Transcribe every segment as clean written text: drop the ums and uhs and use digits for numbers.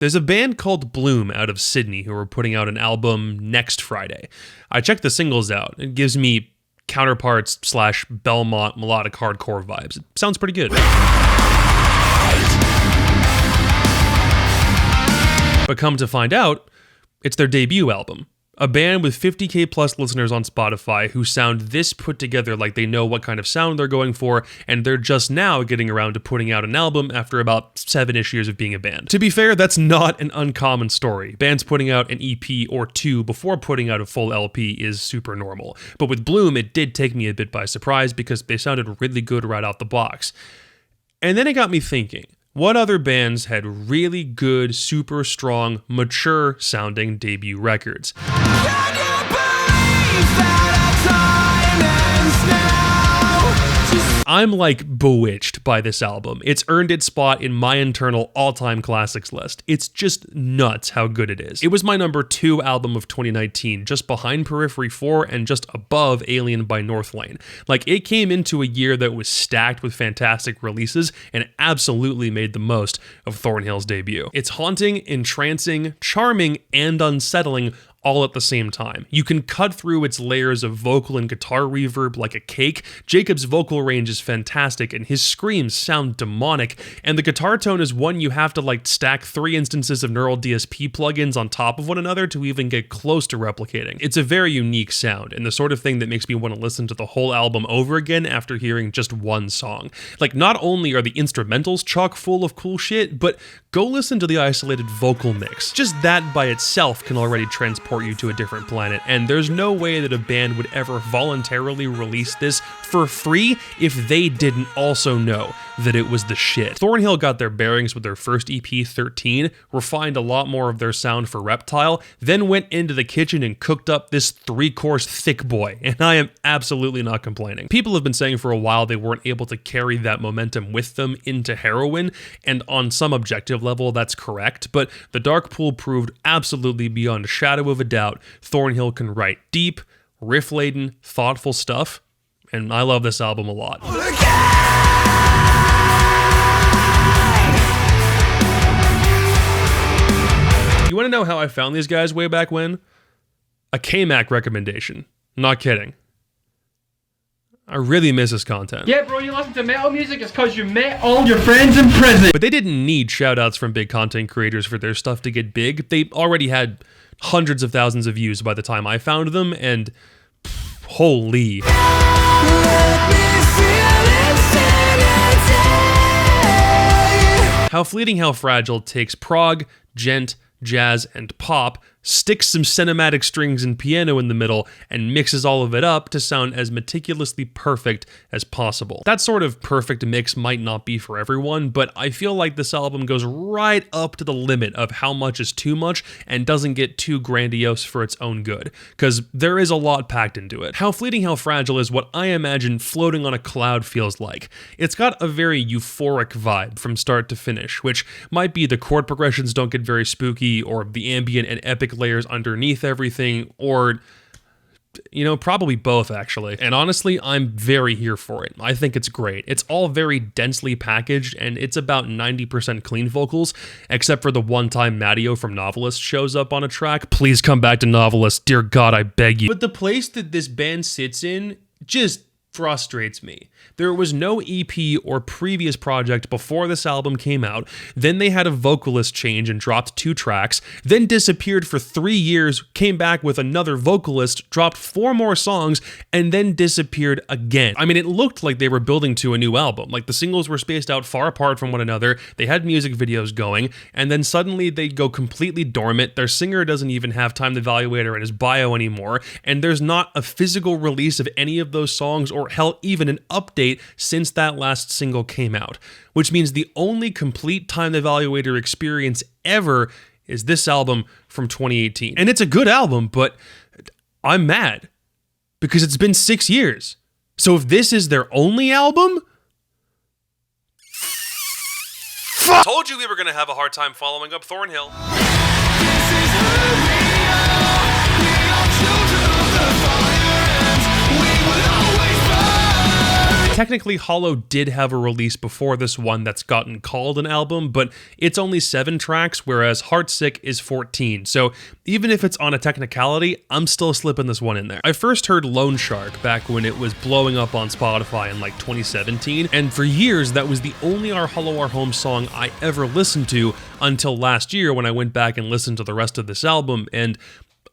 There's a band called Bloom out of Sydney who are putting out an album next Friday. I checked the singles out. It gives me Counterparts / Belmont melodic hardcore vibes. It sounds pretty good. But come to find out, it's their debut album. A band with 50K plus listeners on Spotify who sound this put together, like they know what kind of sound they're going for, and they're just now getting around to putting out an album after about 7-ish years of being a band. To be fair, that's not an uncommon story. Bands putting out an EP or two before putting out a full LP is super normal. But with Bloom, it did take me a bit by surprise because they sounded really good right out the box. And then it got me thinking, what other bands had really good, super strong, mature sounding debut records? Can you believe that our time ends now? I'm like bewitched by this album. It's earned its spot in my internal all-time classics list. It's just nuts how good it is. It was my number 2 album of 2019, just behind Periphery 4 and just above Alien by Northlane. Like, it came into a year that was stacked with fantastic releases and absolutely made the most of Thornhill's debut. It's haunting, entrancing, charming, and unsettling all at the same time. You can cut through its layers of vocal and guitar reverb like a cake. Jacob's vocal range is fantastic and his screams sound demonic, and the guitar tone is one you have to like stack 3 instances of neural DSP plugins on top of one another to even get close to replicating. It's a very unique sound and the sort of thing that makes me want to listen to the whole album over again after hearing just one song. Like, not only are the instrumentals chock full of cool shit, but go listen to the isolated vocal mix. Just that by itself can already transport you to a different planet, and there's no way that a band would ever voluntarily release this for free if they didn't also know that it was the shit. Thornhill got their bearings with their first EP, 13, refined a lot more of their sound for Reptile, then went into the kitchen and cooked up this 3-course thick boy, and I am absolutely not complaining. People have been saying for a while they weren't able to carry that momentum with them into Heroin, and on some objective level that's correct, but The Dark Pool proved absolutely beyond a shadow of a doubt Thornhill can write deep, riff-laden, thoughtful stuff, and I love this album a lot. You want to know how I found these guys way back when? A K-Mac recommendation. Not kidding. I really miss his content. Yeah, bro, you listen to metal music, it's because you met all your friends in prison. But they didn't need shout-outs from big content creators for their stuff to get big. They already had hundreds of thousands of views by the time I found them, and holy. How Fleeting, How Fragile takes prog, gent, jazz, and pop, sticks some cinematic strings and piano in the middle, and mixes all of it up to sound as meticulously perfect as possible. That sort of perfect mix might not be for everyone, but I feel like this album goes right up to the limit of how much is too much and doesn't get too grandiose for its own good, because there is a lot packed into it. How Fleeting, How Fragile is what I imagine floating on a cloud feels like. It's got a very euphoric vibe from start to finish, which might be the chord progressions don't get very spooky, or the ambient and epic layers underneath everything, or, you know, probably both actually. And honestly, I'm very here for it. I think it's great. It's all very densely packaged, and it's about 90% clean vocals, except for the one time Matteo from Novelist shows up on a track. Please come back to Novelist, dear God, I beg you. But the place that this band sits in just frustrates me. There was no EP or previous project before this album came out, then they had a vocalist change and dropped 2 tracks, then disappeared for 3 years, came back with another vocalist, dropped 4 more songs, and then disappeared again. I mean, it looked like they were building to a new album. Like, the singles were spaced out far apart from one another, they had music videos going, and then suddenly they'd go completely dormant. Their singer doesn't even have Time the Evaluator in his bio anymore, and there's not a physical release of any of those songs, or hell, even an update since that last single came out, which means the only complete Time the Evaluator experience ever is this album from 2018. And it's a good album, but I'm mad because it's been 6 years. So if this is their only album, told you we were going to have a hard time following up Thornhill. Technically, Hollow did have a release before this one that's gotten called an album, but it's only 7 tracks, whereas Hartsick is 14. So even if it's on a technicality, I'm still slipping this one in there. I first heard Lone Shark back when it was blowing up on Spotify in like 2017, and for years that was the only Our Hollow Our Home song I ever listened to until last year when I went back and listened to the rest of this album, and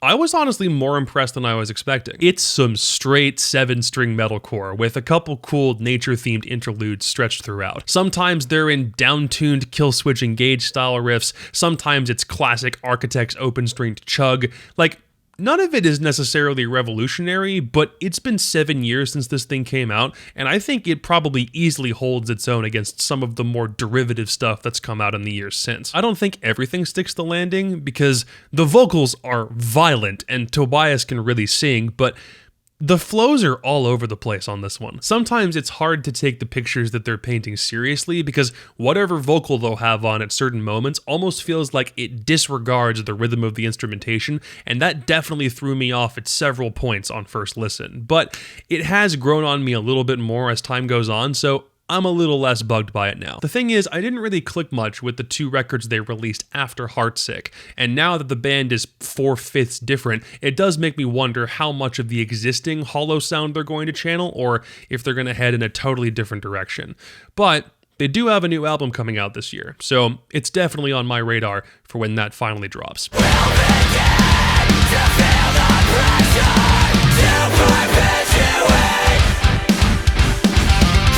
I was honestly more impressed than I was expecting. It's some straight 7-string metalcore with a couple cool nature-themed interludes stretched throughout. Sometimes they're in down-tuned kill-switch engage style riffs, sometimes it's classic Architects open-stringed chug. Like, none of it is necessarily revolutionary, but it's been 7 years since this thing came out, and I think it probably easily holds its own against some of the more derivative stuff that's come out in the years since. I don't think everything sticks the landing, because the vocals are violent, and Tobias can really sing, but the flows are all over the place on this one. Sometimes it's hard to take the pictures that they're painting seriously because whatever vocal they'll have on at certain moments almost feels like it disregards the rhythm of the instrumentation, and that definitely threw me off at several points on first listen. But it has grown on me a little bit more as time goes on, so I'm a little less bugged by it now. The thing is, I didn't really click much with the 2 records they released after Hartsick, and now that the band is 4/5 different, it does make me wonder how much of the existing Hollow sound they're going to channel, or if they're going to head in a totally different direction. But they do have a new album coming out this year, so it's definitely on my radar for when that finally drops.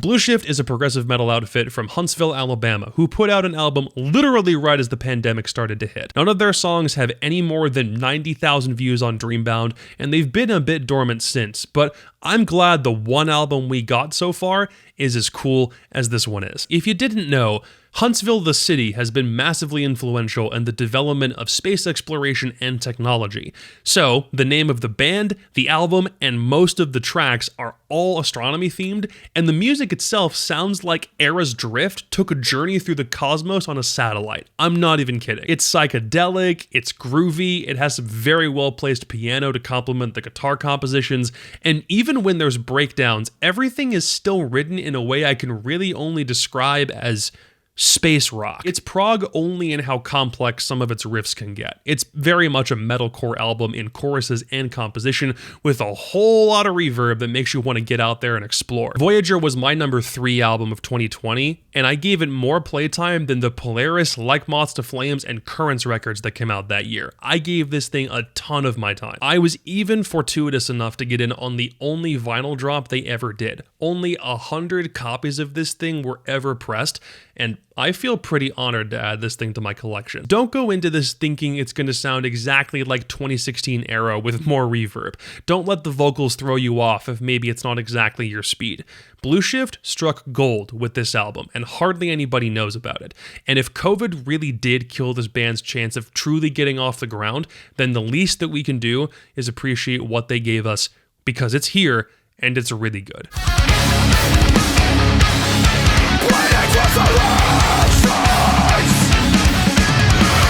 Blue Shift is a progressive metal outfit from Huntsville, Alabama, who put out an album literally right as the pandemic started to hit. None of their songs have any more than 90,000 views on Dreambound, and they've been a bit dormant since, but I'm glad the one album we got so far is as cool as this one is. If you didn't know, Huntsville, the city, has been massively influential in the development of space exploration and technology. So, the name of the band, the album, and most of the tracks are all astronomy themed, and the music itself sounds like Era's Drift took a journey through the cosmos on a satellite. I'm not even kidding. It's psychedelic, it's groovy, it has some very well placed piano to complement the guitar compositions, and even when there's breakdowns, everything is still written in a way I can really only describe as space rock. It's prog only in how complex some of its riffs can get. It's very much a metalcore album in choruses and composition with a whole lot of reverb that makes you want to get out there and explore. Voyager was my number 3 album of 2020, and I gave it more playtime than the Polaris, Like Moths to Flames, and Currents records that came out that year. I gave this thing a ton of my time. I was even fortuitous enough to get in on the only vinyl drop they ever did. Only 100 copies of this thing were ever pressed, and I feel pretty honored to add this thing to my collection. Don't go into this thinking it's going to sound exactly like 2016 era with more reverb. Don't let the vocals throw you off if maybe it's not exactly your speed. Blue Shift struck gold with this album, and hardly anybody knows about it. And if COVID really did kill this band's chance of truly getting off the ground, then the least that we can do is appreciate what they gave us, because it's here and it's really good.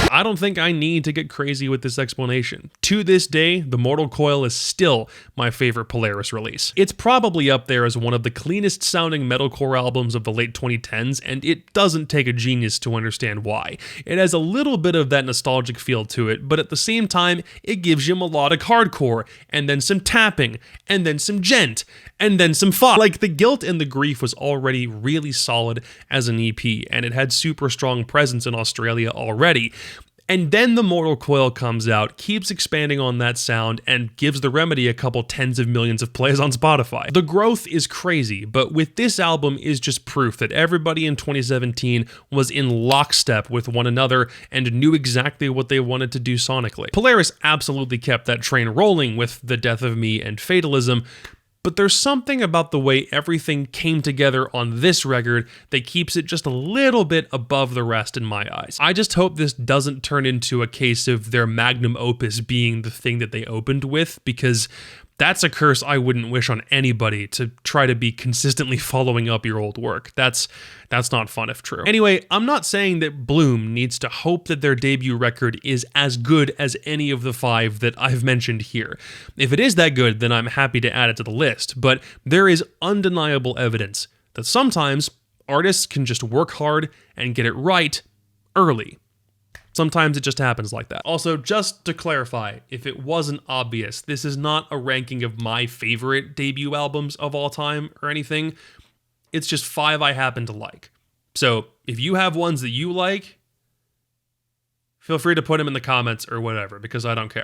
I don't think I need to get crazy with this explanation. To this day, the Mortal Coil is still my favorite Polaris release. It's probably up there as one of the cleanest sounding metalcore albums of the late 2010s, and it doesn't take a genius to understand why. It has a little bit of that nostalgic feel to it, but at the same time, it gives you melodic hardcore, and then some tapping, and then some djent, and then some funk. Like, The Guilt and the Grief was already really solid as an EP, and it had super strong presence in Australia already. And then the Mortal Coil comes out, keeps expanding on that sound, and gives The Remedy a couple tens of millions of plays on Spotify. The growth is crazy, but with this album is just proof that everybody in 2017 was in lockstep with one another and knew exactly what they wanted to do sonically. Polaris absolutely kept that train rolling with The Death of Me and Fatalism, but there's something about the way everything came together on this record that keeps it just a little bit above the rest in my eyes. I just hope this doesn't turn into a case of their magnum opus being the thing that they opened with, because That's a curse I wouldn't wish on anybody, to try to be consistently following up your old work. That's not fun if true. Anyway, I'm not saying that Bloom needs to hope that their debut record is as good as any of the 5 that I've mentioned here. If it is that good, then I'm happy to add it to the list, but there is undeniable evidence that sometimes artists can just work hard and get it right early. Sometimes it just happens like that. Also, just to clarify, if it wasn't obvious, this is not a ranking of my favorite debut albums of all time or anything. It's just 5 I happen to like. So if you have ones that you like, feel free to put them in the comments or whatever, because I don't care.